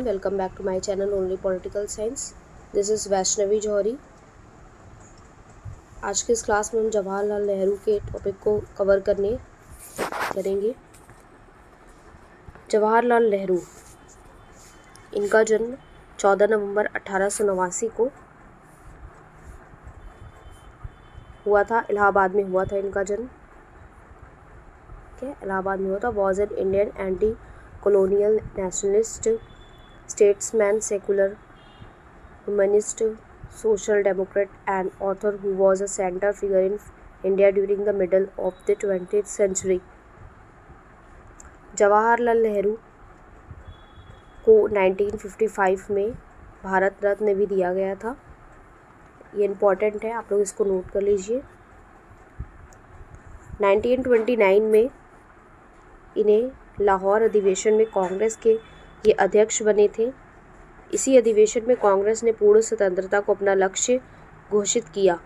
everyone, welcome back to my channel Only Political Science. This is Vaishnavi जौहरी। आज के इस class में हम जवाहरलाल नेहरू के टॉपिक को कवर करेंगे। जवाहरलाल नेहरू, इनका जन्म 14 नवंबर 1889 को हुआ था। इलाहाबाद में हुआ था इनका जन्म। इलाहाबाद में हुआ था। Was an Indian anti colonial nationalist, statesman, secular, humanist, social democrat and author who was a center figure in India during the middle of the 20th century. Jawaharlal Nehru को 1955 में भारत रत्न भी दिया गया था। ये इम्पॉर्टेंट है, आप लोग इसको नोट कर लीजिए। 1929 में इन्हें लाहौर अधिवेशन में कांग्रेस के ये अध्यक्ष बने थे। इसी अधिवेशन में कांग्रेस ने पूर्ण स्वतंत्रता को अपना लक्ष्य घोषित किया।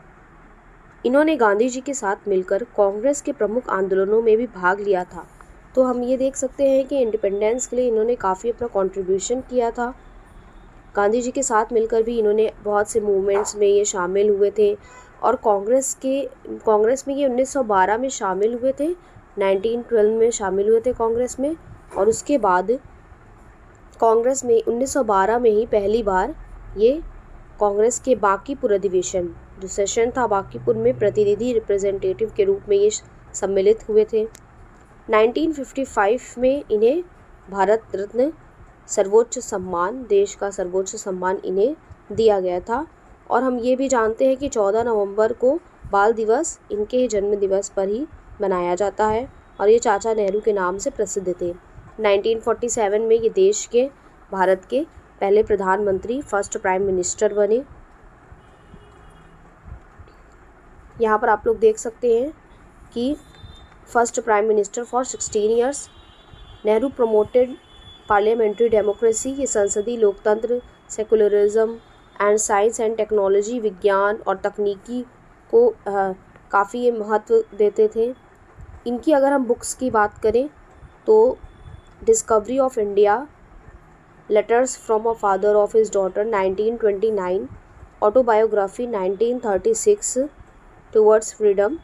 इन्होंने गांधी जी के साथ मिलकर कांग्रेस के प्रमुख आंदोलनों में भी भाग लिया था। तो हम ये देख सकते हैं कि इंडिपेंडेंस के लिए इन्होंने काफ़ी अपना कंट्रीब्यूशन किया था। गांधी जी के साथ मिलकर भी इन्होंने बहुत से मूवमेंट्स में ये शामिल हुए थे और कांग्रेस में ये 1912 में शामिल हुए थे, 1912 में शामिल हुए थे कांग्रेस में। और उसके बाद कांग्रेस में 1912 में ही पहली बार ये कांग्रेस के बांकीपुर अधिवेशन जो सेशन था बांकीपुर में प्रतिनिधि रिप्रेजेंटेटिव के रूप में ये सम्मिलित हुए थे। 1955 में इन्हें भारत रत्न सर्वोच्च सम्मान, देश का सर्वोच्च सम्मान इन्हें दिया गया था। और हम ये भी जानते हैं कि 14 नवंबर को बाल दिवस इनके जन्म दिवस पर ही मनाया जाता है और ये चाचा नेहरू के नाम से प्रसिद्ध थे। 1947 में ये भारत के पहले प्रधानमंत्री, फर्स्ट प्राइम मिनिस्टर बने। यहाँ पर आप लोग देख सकते हैं कि first prime minister for 16 years. Nehru promoted parliamentary democracy, ये संसदीय लोकतंत्र, secularism and science and technology, विज्ञान और तकनीकी को काफ़ी ये महत्व देते थे। इनकी अगर हम बुक्स की बात करें तो discovery of India, letters from a father of his daughter 1929, autobiography 1936, towards freedom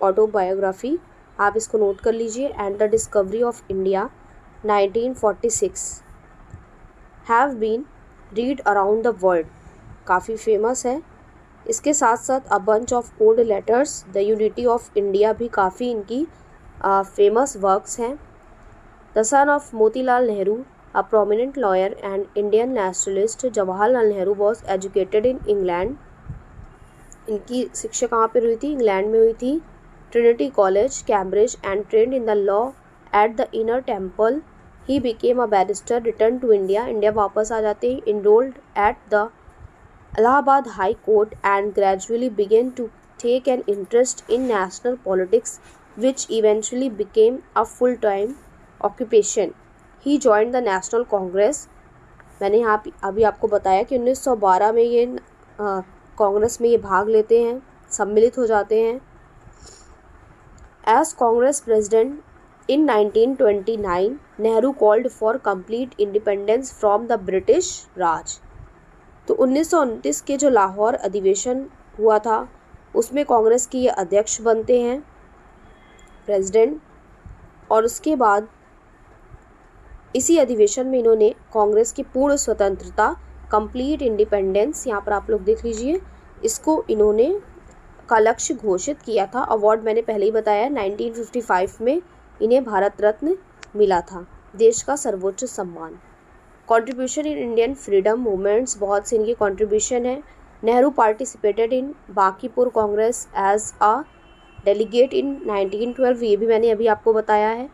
autobiography, आप इसको नोट कर लीजिए, and the discovery of India 1946 have been read around the world, काफ़ी फेमस है। इसके साथ साथ a bunch of old letters, the unity of India भी काफ़ी इनकी फेमस वर्क्स हैं। The son of Motilal Nehru, a prominent lawyer and Indian nationalist, Jawaharlal Nehru was educated in England. इनकी शिक्षा कहाँ पर हुई थी? इंग्लैंड में हुई थी, Trinity College, Cambridge, and trained in the law at the Inner Temple. He became a barrister, return to India, India वापस आ जाते ही enrolled at the Allahabad High Court and gradually began to take an interest in national politics, which eventually became a full-time occupation. He joined the National Congress. मैंने यहाँ अभी आपको बताया कि 1912 में ये कांग्रेस में ये भाग लेते हैं, सम्मिलित हो जाते हैं। As Congress President in 1929, Nehru called for complete independence from the British Raj. तो 1929 के जो लाहौर अधिवेशन हुआ था उसमें कांग्रेस के ये अध्यक्ष बनते हैं, प्रेसिडेंट। और उसके बाद इसी अधिवेशन में इन्होंने कांग्रेस की पूर्ण स्वतंत्रता, कंप्लीट इंडिपेंडेंस, यहाँ पर आप लोग देख लीजिए, इसको इन्होंने का लक्ष्य घोषित किया था। अवार्ड मैंने पहले ही बताया, 1955 में इन्हें भारत रत्न मिला था, देश का सर्वोच्च सम्मान। Contribution in Indian freedom movements, बहुत से इनके कंट्रीब्यूशन है। Nehru participated in Bankipur Congress as a delegate in 1912, ये भी मैंने अभी आपको बताया है।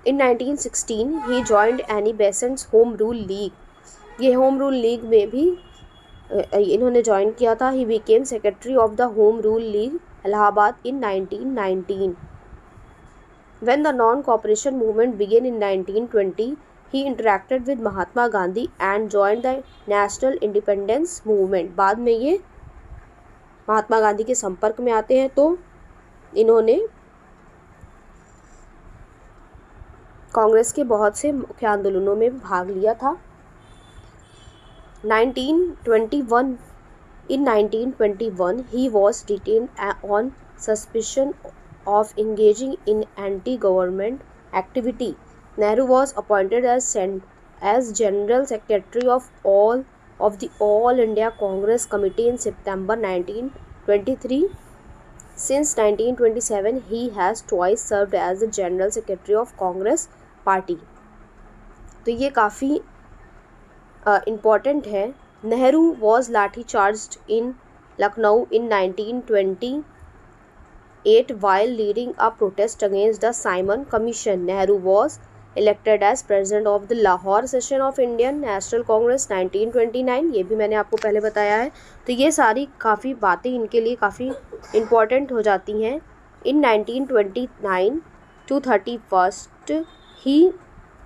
In 1916 he joined Annie Besant's Home Rule League, ये होम रूल लीग में भी इन्होंने ज्वाइन किया था। He became secretary of the Home Rule League Allahabad in 1919। When the non-cooperation movement began in 1920, he interacted with Mahatma Gandhi and joined the national independence movement। बाद में ये महात्मा गांधी के संपर्क में आते हैं तो इन्होंने कांग्रेस के बहुत से मुख्य आंदोलनों में भाग लिया था। 1921 In 1921, he was detained on suspicion of engaging in anti-government activity. Nehru was appointed as General Secretary of the All India Congress Committee in September 1923. Since 1927, he has twice served as the General Secretary of Congress Party. तो ये काफ़ी important है. Nehru was लाठी charged in Lucknow in 1928 while leading a protest against the Simon Commission. Nehru was elected as president of the Lahore session of Indian National Congress 1929. ये भी मैंने आपको पहले बताया है. तो ये सारी काफ़ी बातें इनके लिए काफ़ी इम्पॉर्टेंट हो जाती हैं. In 1929 to 31st, he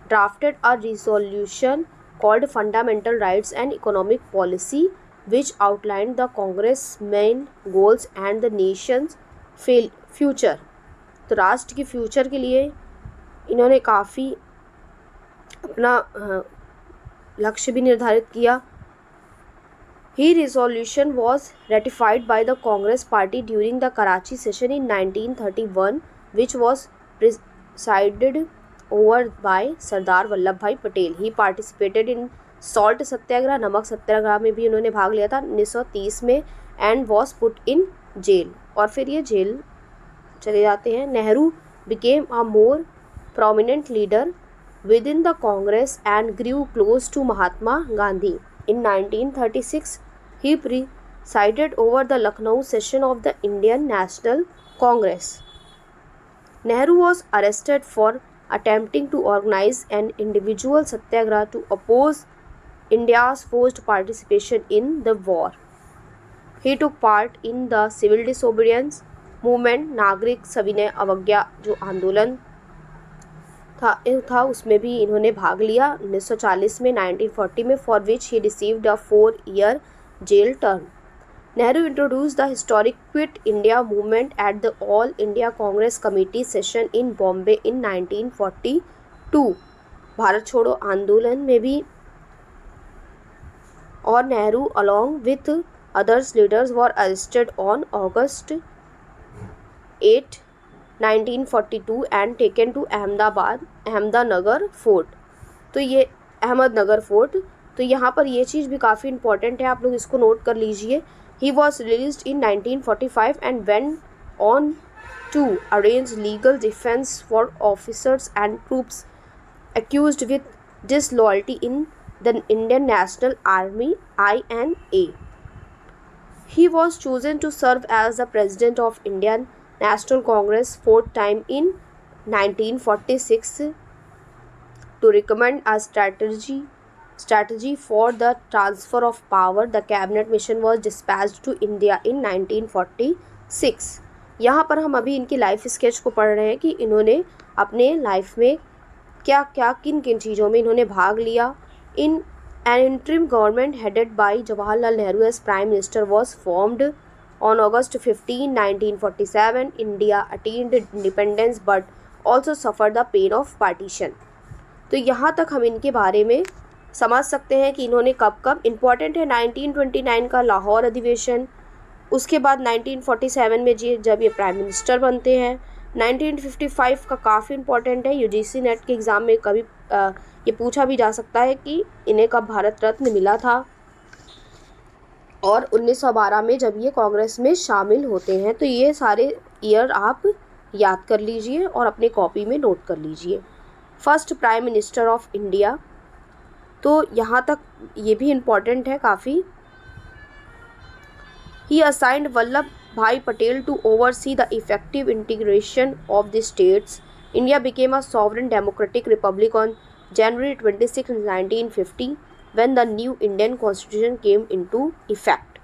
drafted a resolution called Fundamental Rights and Economic Policy, which outlined the Congress' main goals and the nation's future. तो राष्ट्र की फ्यूचर के लिए इन्होंने काफ़ी अपना लक्ष्य भी निर्धारित किया. His resolution was ratified by the Congress Party during the Karachi session in 1931, which was presided over by Sardar Vallabhbhai Patel. He participated in salt सत्याग्रह, नमक सत्याग्रह में भी उन्होंने भाग लिया था 1930 में, and was put in jail. और फिर ये जेल चले जाते हैं. Nehru became a more prominent leader within the Congress and grew close to Mahatma Gandhi. In 1936, he presided over the Lucknow session of the Indian National Congress. Nehru was arrested for attempting to organize an individual satyagraha to oppose India's forced participation in the war. He took part in the civil disobedience movement, नागरिक सविनय अवज्ञा जो आंदोलन था उसमें भी इन्होंने भाग लिया 1940 में. 1940 में, for which he received a 4-year jail term. Nehru introduced the historic Quit India movement at the All India Congress Committee session in Bombay in 1942. Bharat छोड़ो आंदोलन में भी और Nehru along with others leaders were arrested on August 8, 1942 and taken to Ahmednagar fort. तो ये Ahmednagar fort, तो यहाँ पर ये चीज़ भी काफ़ी इंपॉर्टेंट है, आप लोग इसको नोट कर लीजिए. He was released in 1945 and went on to arrange legal defense for officers and troops accused with disloyalty in the Indian National Army (INA). He was chosen to serve as the president of Indian National Congress 4th time in 1946 to recommend a strategy for the transfer of power. The cabinet mission was dispatched to India in 1946. यहाँ पर हम अभी इनकी life sketch को पढ़ रहे हैं कि इन्होंने अपने लाइफ में क्या क्या किन किन चीज़ों में इन्होंने भाग लिया. इन an interim government headed by Jawaharlal Nehru as Prime Minister was formed on August 15, 1947. India attained independence but also suffered the pain of partition. तो यहाँ तक हम इनके बारे में समझ सकते हैं कि इन्होंने कब कब. इम्पॉर्टेंट है 1929 का लाहौर अधिवेशन, उसके बाद 1947 में जब ये प्राइम मिनिस्टर बनते हैं. 1955 का काफ़ी इम्पॉर्टेंट है, यूजीसी नेट के एग्ज़ाम में कभी ये पूछा भी जा सकता है कि इन्हें कब भारत रत्न मिला था. और 1912 में जब ये कांग्रेस में शामिल होते हैं. तो ये सारे ईयर आप याद कर लीजिए और अपने कॉपी में नोट कर लीजिए. First prime minister of India, तो यहाँ तक ये भी इम्पॉर्टेंट है काफ़ी. He assigned Vallabhbhai Patel to oversee the effective integration of the states. India became a sovereign democratic republic on January 26, 1950, when the new Indian Constitution came into effect.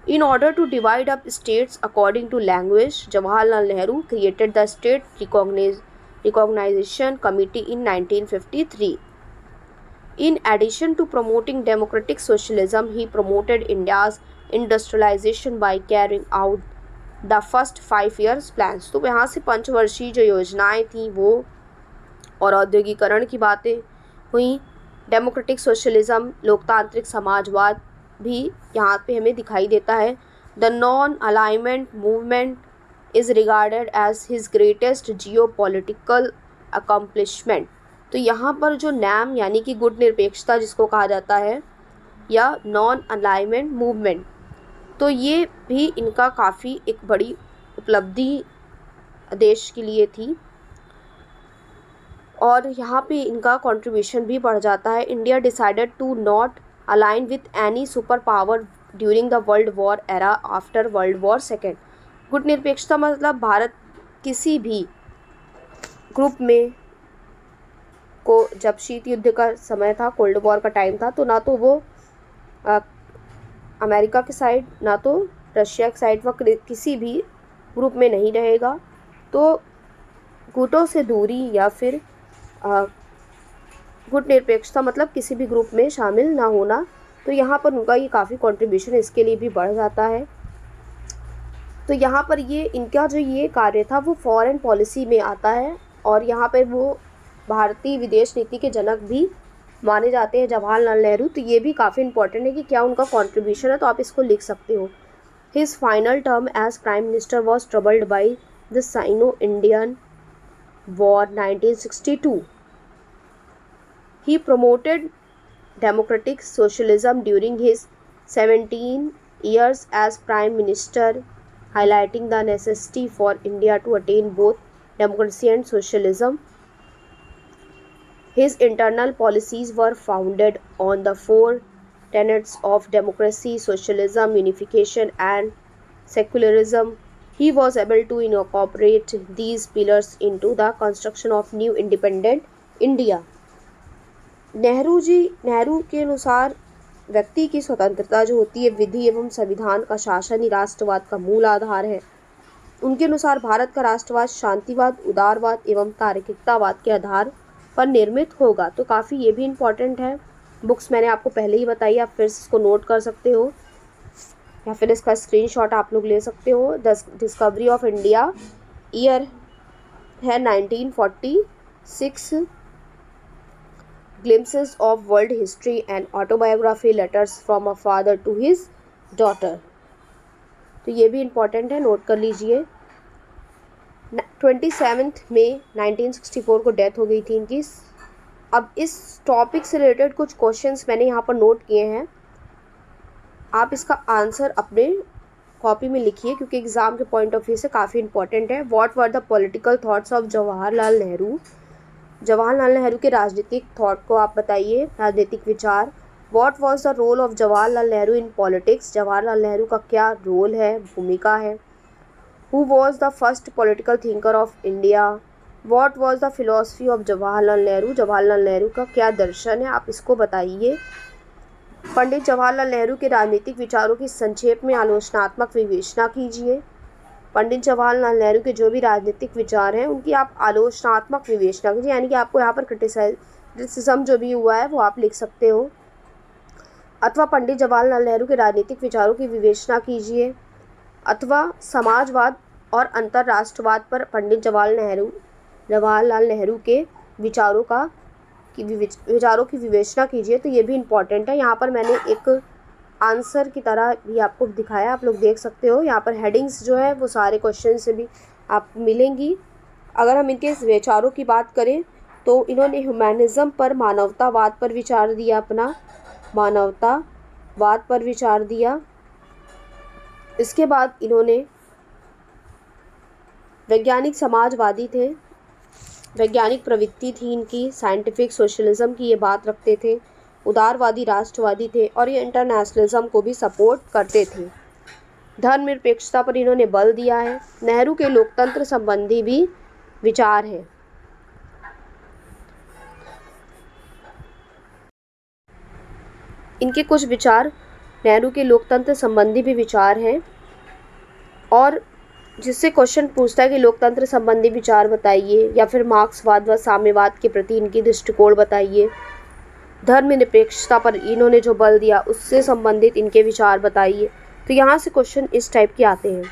In order to divide up states according to language, Jawaharlal Nehru created the State Recognition Committee in 1953. In addition to promoting democratic socialism, he promoted India's industrialization by carrying out the first 5 years plans. तो यहाँ से पंचवर्षीय जो योजनाएं थी वो और औद्योगिकरण की बातें हुई. डेमोक्रेटिक सोशलिज्म, लोकतांत्रिक समाजवाद भी यहाँ पे हमें दिखाई देता है। The non alignment movement is regarded as his greatest geopolitical accomplishment. तो यहाँ पर जो नैम यानी कि गुट निरपेक्षता जिसको कहा जाता है, या नॉन अलाइनमेंट मूवमेंट, तो ये भी इनका काफ़ी एक बड़ी उपलब्धि देश के लिए थी और यहाँ पे इनका कंट्रीब्यूशन भी बढ़ जाता है। India decided to not align with any super power during the world war era after world war second. गुट निरपेक्षता मतलब भारत किसी भी ग्रुप में को, जब शीत युद्ध का समय था, कोल्ड वॉर का टाइम था, तो ना तो वो अमेरिका के साइड ना तो रशिया के साइड, वह किसी भी ग्रुप में नहीं रहेगा। तो गुटों से दूरी या फिर गुट निरपेक्षता मतलब किसी भी ग्रुप में शामिल ना होना। तो यहाँ पर उनका ये काफ़ी कंट्रीब्यूशन इसके लिए भी बढ़ जाता है। तो यहाँ पर ये इनका जो ये कार्य था वो फॉरेन पॉलिसी में आता है और यहाँ पर वो भारतीय विदेश नीति के जनक भी माने जाते हैं जवाहरलाल नेहरू। तो ये भी काफ़ी इंपॉर्टेंट है कि क्या उनका कंट्रीब्यूशन है, तो आप इसको लिख सकते हो। His final term as prime minister was troubled by the sino Indian war 1962। He promoted democratic socialism during his 17 years as prime minister, highlighting the necessity for India to attain both democracy and socialism. His internal policies were founded on the four tenets of democracy, socialism, unification, and secularism. He was able to incorporate these pillars into the construction of new independent India. Nehru के अनुसार व्यक्ति की स्वतंत्रता जो होती है, विधि एवं संविधान का शासन ही राष्ट्रवाद का मूल आधार है। उनके अनुसार भारत का राष्ट्रवाद शांतिवाद, उदारवाद एवं तार्किकतावाद के आधार पर निर्मित होगा। तो काफ़ी ये भी इम्पॉर्टेंट है। बुक्स मैंने आपको पहले ही बताई, आप फिर इसको नोट कर सकते हो या फिर इसका स्क्रीनशॉट आप लोग ले सकते हो। The discovery of India, year है 1946, glimpses of world history and autobiography, letters from a father to his daughter। तो ये भी इम्पॉर्टेंट है, नोट कर लीजिए। 27 मई 1964 को डेथ हो गई थी इनकी। अब इस टॉपिक से रिलेटेड कुछ क्वेश्चंस मैंने यहाँ पर नोट किए हैं, आप इसका आंसर अपने कॉपी में लिखिए क्योंकि एग्ज़ाम के पॉइंट ऑफ व्यू से काफ़ी इंपॉर्टेंट है। What were the political thoughts of Jawaharlal Nehru. Jawaharlal Nehru के राजनीतिक थॉट को आप बताइए, राजनीतिक विचार। What was the role of Jawaharlal Nehru in politics. Jawaharlal Nehru का क्या रोल है, भूमिका है। Who was the first political thinker of India. What was the philosophy of Jawaharlal Nehru. Jawaharlal Nehru का क्या दर्शन है, आप इसको बताइए। पंडित जवाहरलाल नेहरू के राजनीतिक विचारों की संक्षेप में आलोचनात्मक विवेचना कीजिए। पंडित जवाहरलाल नेहरू के जो भी राजनीतिक विचार हैं उनकी आप आलोचनात्मक विवेचना कीजिए, यानी कि आपको यहाँ पर क्रिटिसिज्म जो भी हुआ है वो आप लिख सकते हो। अथवा पंडित जवाहरलाल नेहरू के राजनीतिक विचारों की विवेचना कीजिए। अथवा समाजवाद और अंतर्राष्ट्रवाद पर पंडित जवाहरलाल नेहरू के विचारों की विवेचना कीजिए। तो ये भी इम्पॉर्टेंट है। यहाँ पर मैंने एक आंसर की तरह भी आपको दिखाया, आप लोग देख सकते हो। यहाँ पर हेडिंग्स जो है वो सारे क्वेश्चन से भी आपको मिलेंगी। अगर हम इनके विचारों की बात करें तो इन्होंने ह्यूमैनिज्म पर, मानवतावाद पर विचार दिया, अपना मानवतावाद पर विचार दिया। इसके बाद इन्होंने वैज्ञानिक समाजवादी थे, वैज्ञानिक प्रवृत्ति थी इनकी, साइंटिफिक सोशलिज्म की ये बात रखते थे, उदारवादी राष्ट्रवादी थे और ये इंटरनेशनलिज्म को भी सपोर्ट करते थे। धर्मनिरपेक्षता पर इन्होंने बल दिया है। नेहरू के लोकतंत्र संबंधी भी विचार हैं। इनके कुछ विचार नेहरू के लोकतंत्र संबंधी भी विचार हैं और जिससे क्वेश्चन पूछता है कि लोकतंत्र संबंधी विचार बताइए या फिर मार्क्सवाद व साम्यवाद के प्रति इनकी दृष्टिकोण बताइए। धर्मनिरपेक्षता पर इन्होंने जो बल दिया उससे संबंधित इनके विचार बताइए। तो यहाँ से क्वेश्चन इस टाइप के आते हैं।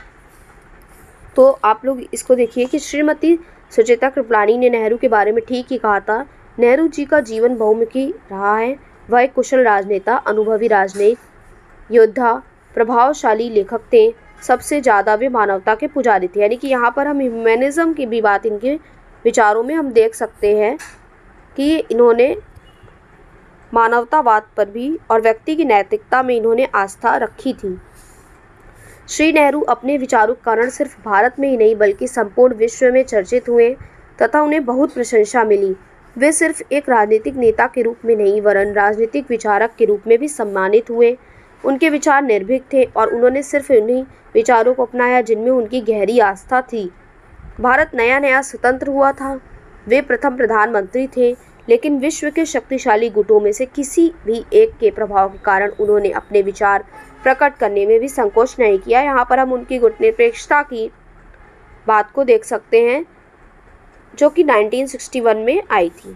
तो आप लोग इसको देखिए कि श्रीमती सुचेता कृपलानी ने नेहरू के बारे में ठीक ही कहा था। नेहरू जी का जीवन बहुमुखी रहा है। वह एक कुशल राजनेता, अनुभवी राजनयिक योद्धा, प्रभावशाली लेखक थे। सबसे ज़्यादा वे मानवता के पुजारी थे। यानी कि यहाँ पर हम ह्यूमैनिज्म की भी बात इनके विचारों में हम देख सकते हैं कि इन्होंने मानवतावाद पर भी और व्यक्ति की नैतिकता में इन्होंने आस्था रखी थी। श्री नेहरू अपने विचारों के कारण सिर्फ भारत में ही नहीं बल्कि संपूर्ण विश्व में चर्चित हुए तथा उन्हें बहुत प्रशंसा मिली। वे सिर्फ एक राजनीतिक नेता के रूप में नहीं वरन राजनीतिक विचारक के रूप में भी सम्मानित हुए। उनके विचार निर्भीक थे और उन्होंने सिर्फ उन्हीं विचारों को अपनाया जिनमें उनकी गहरी आस्था थी। भारत नया नया स्वतंत्र हुआ था। वे प्रथम प्रधानमंत्री थे, लेकिन विश्व के शक्तिशाली गुटों में से किसी भी एक के प्रभाव के कारण उन्होंने अपने विचार प्रकट करने में भी संकोच नहीं किया। यहाँ पर हम उनकी गुटनिरपेक्षता की बात को देख सकते हैं जो कि 1961 में आई थी।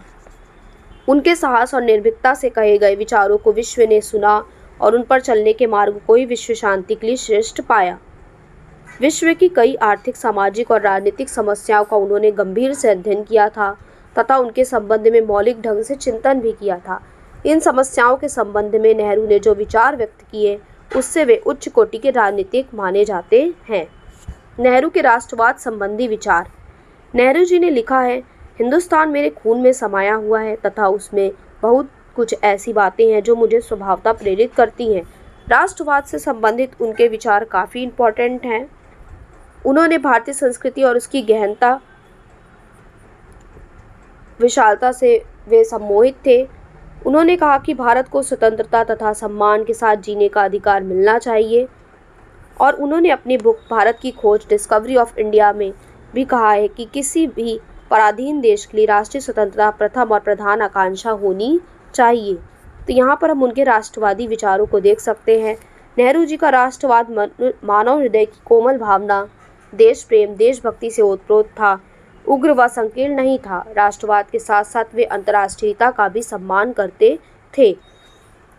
उनके साहस और निर्भीकता से कहे गए विचारों को विश्व ने सुना और उन पर चलने के मार्ग को ही विश्व शांति के लिए श्रेष्ठ पाया। विश्व की कई आर्थिक, सामाजिक और राजनीतिक समस्याओं का उन्होंने गंभीर से अध्ययन किया था तथा उनके संबंध में मौलिक ढंग से चिंतन भी किया था। इन समस्याओं के संबंध में नेहरू ने जो विचार व्यक्त किए उससे वे उच्च कोटि के राजनीतिक माने जाते हैं। नेहरू के राष्ट्रवाद संबंधी विचार। नेहरू जी ने लिखा है, हिंदुस्तान मेरे खून में समाया हुआ है तथा उसमें बहुत कुछ ऐसी बातें हैं जो मुझे स्वभावतः प्रेरित करती हैं। राष्ट्रवाद से संबंधित उनके विचार काफ़ी इम्पोर्टेंट हैं। उन्होंने भारतीय संस्कृति और उसकी गहनता, विशालता से वे सम्मोहित थे। उन्होंने कहा कि भारत को स्वतंत्रता तथा सम्मान के साथ जीने का अधिकार मिलना चाहिए और उन्होंने अपनी बुक भारत की खोज डिस्कवरी ऑफ इंडिया में भी कहा है कि किसी भी पराधीन देश के लिए राष्ट्रीय स्वतंत्रता प्रथम और प्रधान आकांक्षा होनी चाहिए। तो यहाँ पर हम उनके राष्ट्रवादी विचारों को देख सकते हैं। नेहरू जी का राष्ट्रवाद मानव हृदय की कोमल भावना, देश प्रेम, देशभक्ति से ओतप्रोत था, उग्र व संकीर्ण नहीं था। राष्ट्रवाद के साथ साथ वे अंतर्राष्ट्रीयता का भी सम्मान करते थे।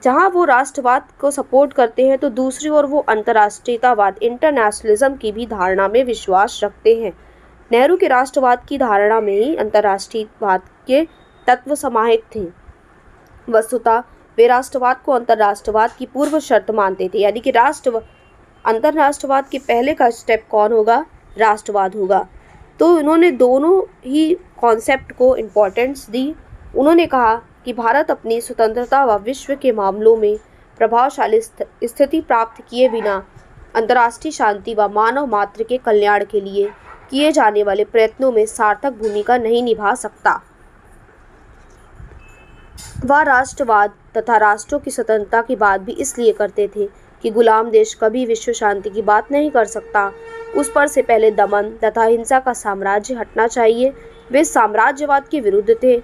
जहाँ वो राष्ट्रवाद को सपोर्ट करते हैं तो दूसरी ओर वो अंतर्राष्ट्रीयतावाद, इंटरनेशनलिज्म की भी धारणा में विश्वास रखते हैं। नेहरू के राष्ट्रवाद की धारणा में ही अंतर्राष्ट्रीयवाद के तत्व समाहित थे। वस्तुतः वे राष्ट्रवाद को अंतर्राष्ट्रवाद की पूर्व शर्त मानते थे। यानी कि अंतर्राष्ट्रवाद के पहले का स्टेप कौन होगा? राष्ट्रवाद होगा। तो उन्होंने दोनों ही कॉन्सेप्ट को इम्पोर्टेंस दी। उन्होंने कहा कि भारत अपनी स्वतंत्रता व विश्व के मामलों में प्रभावशाली स्थिति प्राप्त किए बिना अंतर्राष्ट्रीय शांति व मानव मात्र के कल्याण के लिए किए जाने वाले प्रयत्नों में सार्थक भूमिका नहीं निभा सकता। वह राष्ट्रवाद तथा राष्ट्रों की स्वतंत्रता की बात भी इसलिए करते थे कि गुलाम देश कभी विश्व शांति की बात नहीं कर सकता। उस पर से पहले दमन तथा हिंसा का साम्राज्य हटना चाहिए। वे साम्राज्यवाद के विरुद्ध थे।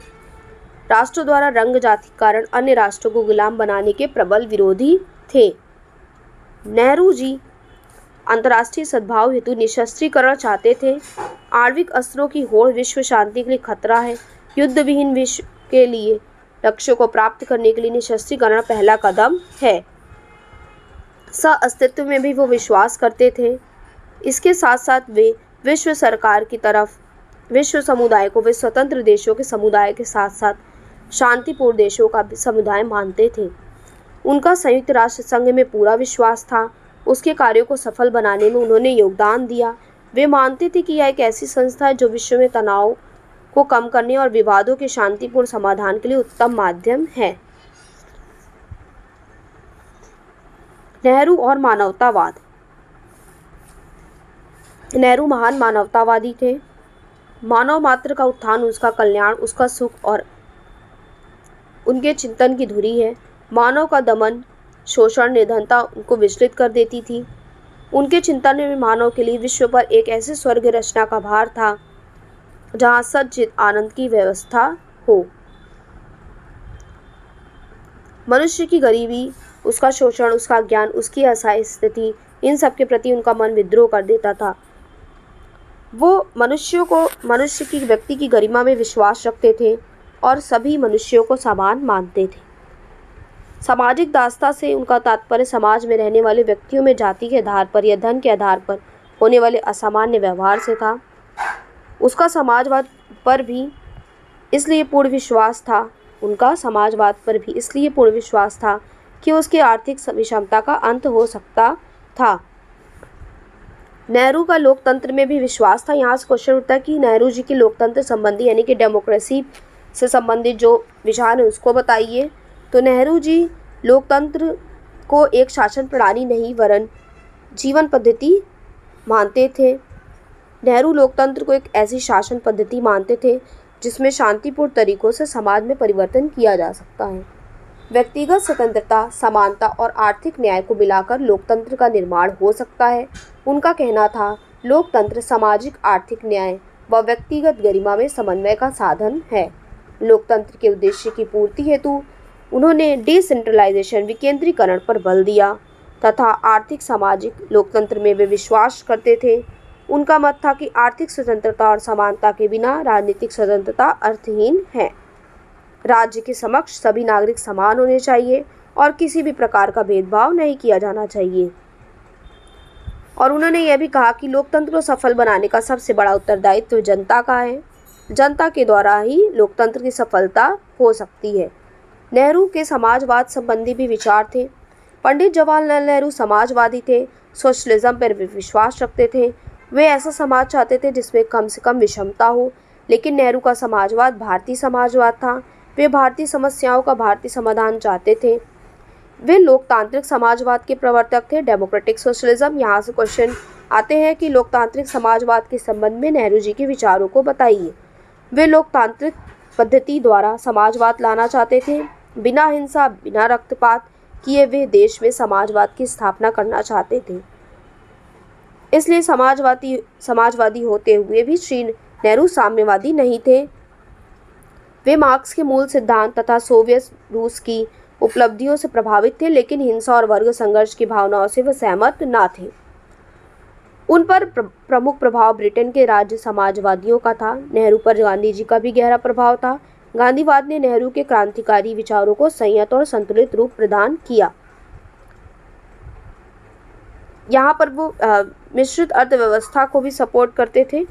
राष्ट्रों द्वारा रंग जाति के कारण अन्य राष्ट्रों को गुलाम बनाने के प्रबल विरोधी थे। नेहरू जी अंतर्राष्ट्रीय सद्भाव हेतु निशस्त्रीकरण चाहते थे। आणविक अस्त्रों की होड़ विश्व शांति के लिए खतरा है। युद्ध विहीन विश्व के लिए लक्ष्यों को प्राप्त करने के लिए निशस्त्रीकरण पहला कदम है। सह-अस्तित्व में भी वो विश्वास करते थे। इसके साथ साथ वे विश्व सरकार की तरफ विश्व समुदाय को वे स्वतंत्र देशों के समुदाय के साथ साथ शांतिपूर्ण देशों का भी समुदाय मानते थे। उनका संयुक्त राष्ट्र संघ में पूरा विश्वास था। उसके कार्यों को सफल बनाने में उन्होंने योगदान दिया। वे मानते थे कि यह एक ऐसी संस्था है जो विश्व में तनाव को कम करने और विवादों के शांतिपूर्ण समाधान के लिए उत्तम माध्यम है। नेहरू और मानवतावाद। नेहरू महान मानवतावादी थे। मानव मात्र का उत्थान, उसका कल्याण, उसका सुख और उनके चिंतन की धुरी है। मानव का दमन, शोषण, निर्धनता उनको विचलित कर देती थी। उनके चिंतन में मानव के लिए विश्व पर एक ऐसे स्वर्ग रचना का भार था जहाँ सच्चित आनंद की व्यवस्था हो। मनुष्य की गरीबी, उसका शोषण, उसका ज्ञान, उसकी असहाय स्थिति, इन सब के प्रति उनका मन विद्रोह कर देता था। वो मनुष्य की व्यक्ति की गरिमा में विश्वास रखते थे और सभी मनुष्यों को समान मानते थे। सामाजिक दासता से उनका तात्पर्य समाज में रहने वाले व्यक्तियों में जाति के आधार पर या धन के आधार पर होने वाले असामान्य व्यवहार से था। उसका समाजवाद पर भी इसलिए पूर्ण विश्वास था उनका समाजवाद पर भी इसलिए पूर्ण विश्वास था कि उसकी आर्थिक विषमता का अंत हो सकता था। नेहरू का लोकतंत्र में भी विश्वास था। यहाँ से क्वेश्चन उठता है कि नेहरू जी की लोकतंत्र संबंधी यानी कि डेमोक्रेसी से संबंधित जो विचार है उसको बताइए। तो नेहरू जी लोकतंत्र को एक शासन प्रणाली नहीं वरन जीवन पद्धति मानते थे। नेहरू लोकतंत्र को एक ऐसी शासन पद्धति मानते थे जिसमें शांतिपूर्ण तरीकों से समाज में परिवर्तन किया जा सकता है। व्यक्तिगत स्वतंत्रता, समानता और आर्थिक न्याय को मिलाकर लोकतंत्र का निर्माण हो सकता है। उनका कहना था, लोकतंत्र सामाजिक, आर्थिक न्याय व व्यक्तिगत गरिमा में समन्वय का साधन है। लोकतंत्र के उद्देश्य की पूर्ति हेतु उन्होंने डिसेंट्रलाइजेशन, विकेंद्रीकरण पर बल दिया तथा आर्थिक सामाजिक लोकतंत्र में वे विश्वास करते थे। उनका मत था कि आर्थिक स्वतंत्रता और समानता के बिना राजनीतिक स्वतंत्रता अर्थहीन है। राज्य के समक्ष सभी नागरिक समान होने चाहिए और किसी भी प्रकार का भेदभाव नहीं किया जाना चाहिए। और उन्होंने यह भी कहा कि लोकतंत्र को सफल बनाने का सबसे बड़ा उत्तरदायित्व जनता का है। जनता के द्वारा ही लोकतंत्र की सफलता हो सकती है। नेहरू के समाजवाद संबंधी भी विचार थे। पंडित जवाहरलाल नेहरू समाजवादी थे, सोशलिज्म पर वे विश्वास रखते थे। वे ऐसा समाज चाहते थे जिसमें कम से कम विषमता हो, लेकिन नेहरू का समाजवाद भारतीय समाजवाद था। वे भारतीय समस्याओं का भारतीय समाधान चाहते थे। वे लोकतांत्रिक समाजवाद के प्रवर्तक थे, डेमोक्रेटिक सोशलिज्म। यहाँ से क्वेश्चन आते हैं कि लोकतांत्रिक समाजवाद के संबंध में नेहरू जी के विचारों को बताइए। वे लोकतांत्रिक पद्धति द्वारा समाजवाद लाना चाहते थे। बिना हिंसा, बिना रक्तपात किए वे देश में समाजवाद की स्थापना करना चाहते थे। इसलिए समाजवादी होते हुए भी श्री नेहरू साम्यवादी नहीं थे। वे मार्क्स के मूल सिद्धांत तथा सोवियत रूस की उपलब्धियों से प्रभावित थे, लेकिन हिंसा और वर्ग संघर्ष की भावनाओं से वे सहमत न थे। उन पर प्रमुख प्रभाव ब्रिटेन के राज्य समाजवादियों का था। नेहरू पर गांधी जी का भी गहरा प्रभाव था। गांधीवाद ने नेहरू के क्रांतिकारी विचारों को संयत और संतुलित रूप प्रदान किया। यहाँ पर वो मिश्रित अर्थव्यवस्था को भी सपोर्ट करते थे।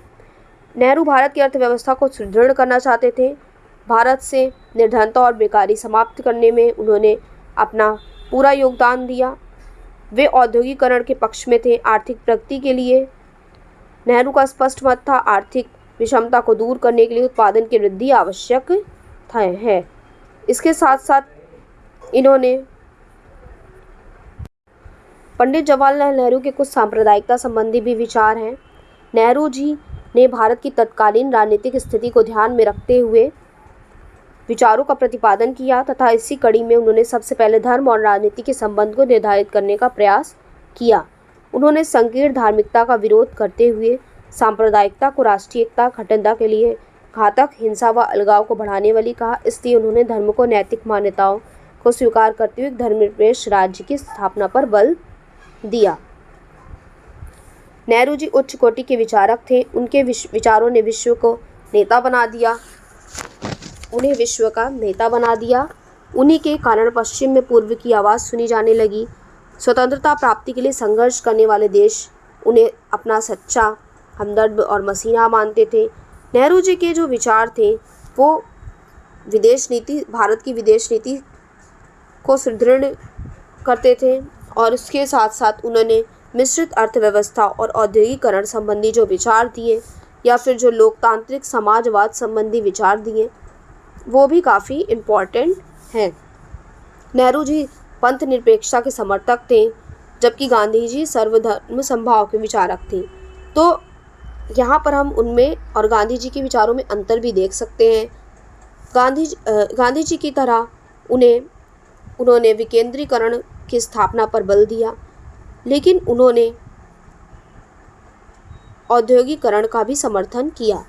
नेहरू भारत की अर्थव्यवस्था को सुदृढ़ करना चाहते थे। भारत से निर्धनता और बेकारी समाप्त करने में उन्होंने अपना पूरा योगदान दिया। वे औद्योगिकरण के पक्ष में थे। आर्थिक प्रगति के लिए नेहरू का स्पष्ट मत था, आर्थिक विषमता को दूर करने के लिए उत्पादन की वृद्धि आवश्यक है। इसके साथ साथ इन्होंने पंडित जवाहरलाल नेहरू के कुछ सांप्रदायिकता संबंधी भी विचार हैं। नेहरू जी ने भारत की तत्कालीन राजनीतिक स्थिति को ध्यान में रखते हुए विचारों का प्रतिपादन किया तथा इसी कड़ी में उन्होंने सबसे पहले धर्म और राजनीति के संबंध को निर्धारित करने का प्रयास किया। उन्होंने संकीर्ण धार्मिकता का विरोध करते हुए सांप्रदायिकता को राष्ट्रीय एकता, अखंडता के लिए घातक, हिंसा व अलगाव को बढ़ाने वाली कहा। इसलिए उन्होंने धर्म को नैतिक मान्यताओं को स्वीकार करते हुए धर्मनिरपेक्ष राज्य की स्थापना पर बल दिया। नेहरू जी उच्च कोटि के विचारक थे। उनके विचारों ने विश्व को नेता बना दिया। उन्हें विश्व का नेता बना दिया। उन्हीं के कारण पश्चिम में पूर्व की आवाज़ सुनी जाने लगी। स्वतंत्रता प्राप्ति के लिए संघर्ष करने वाले देश उन्हें अपना सच्चा हमदर्द और मसीहा मानते थे। नेहरू जी के जो विचार थे वो भारत की विदेश नीति को सुदृढ़ करते थे और उसके साथ साथ उन्होंने मिश्रित अर्थव्यवस्था और औद्योगिकरण संबंधी जो विचार दिए या फिर जो लोकतांत्रिक समाजवाद संबंधी विचार दिए वो भी काफ़ी इम्पॉर्टेंट हैं। नेहरू जी पंथ निरपेक्षता के समर्थक थे, जबकि गांधी जी सर्वधर्म समभाव के विचारक थे। तो यहाँ पर हम उनमें और गांधी जी के विचारों में अंतर भी देख सकते हैं। गांधी जी की तरह उन्होंने विकेंद्रीकरण की स्थापना पर बल दिया, लेकिन उन्होंने औद्योगिकरण का भी समर्थन किया।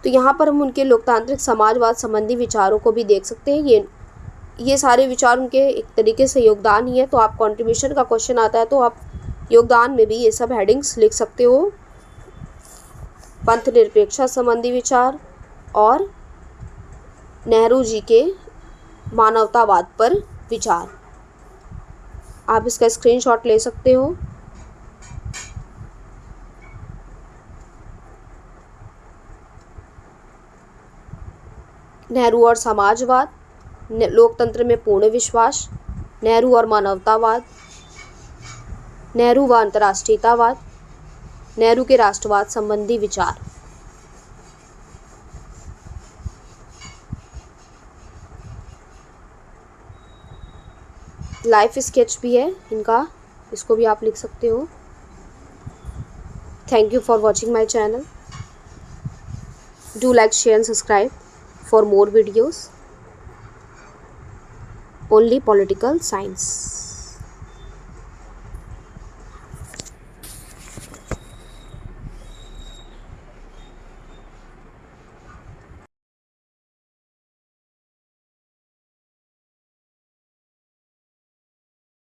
तो यहाँ पर हम उनके लोकतांत्रिक समाजवाद संबंधी विचारों को भी देख सकते हैं। ये सारे विचार उनके एक तरीके से योगदान ही है। तो आप कंट्रीब्यूशन का क्वेश्चन आता है तो आप योगदान में भी ये सब हेडिंग्स लिख सकते हो। पंथ निरपेक्षता संबंधी विचार और नेहरू जी के मानवतावाद पर विचार। आप इसका स्क्रीनशॉट ले सकते हो। नेहरू और समाजवाद, लोकतंत्र में पूर्ण विश्वास, नेहरू और मानवतावाद, नेहरू व अंतर्राष्ट्रीयतावाद, नेहरू के राष्ट्रवाद संबंधी विचार। लाइफ स्केच भी है इनका, इसको भी आप लिख सकते हो। Thank you for watching my channel. Do like, share and subscribe for more videos only political science।